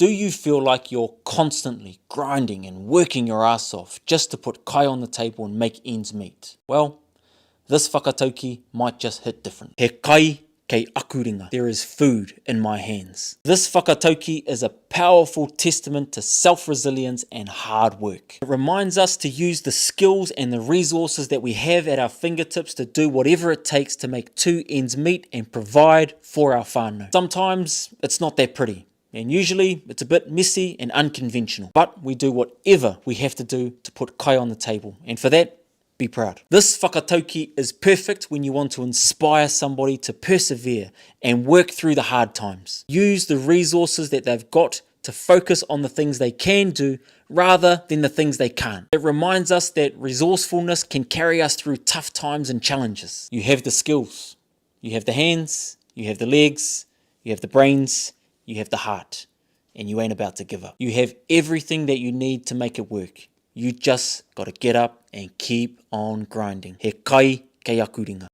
Do you feel like you're constantly grinding and working your ass off just to put kai on the table and make ends meet? Well, this whakatauki might just hit different. He kai kei aku ringa. There is food in my hands. This whakatauki is a powerful testament to self-resilience and hard work. It reminds us to use the skills and the resources that we have at our fingertips to do whatever it takes to make two ends meet and provide for our whānau. Sometimes it's not that pretty. And usually it's a bit messy and unconventional. But we do whatever we have to do to put kai on the table. And for that, be proud. This whakatauki is perfect when you want to inspire somebody to persevere and work through the hard times. Use the resources that they've got to focus on the things they can do rather than the things they can't. It reminds us that resourcefulness can carry us through tough times and challenges. You have the skills. You have the hands. You have the legs. You have the brains. You have the heart, and you ain't about to give up. You have everything that you need to make it work. You just got to get up and keep on grinding. He kai kei aku ringa.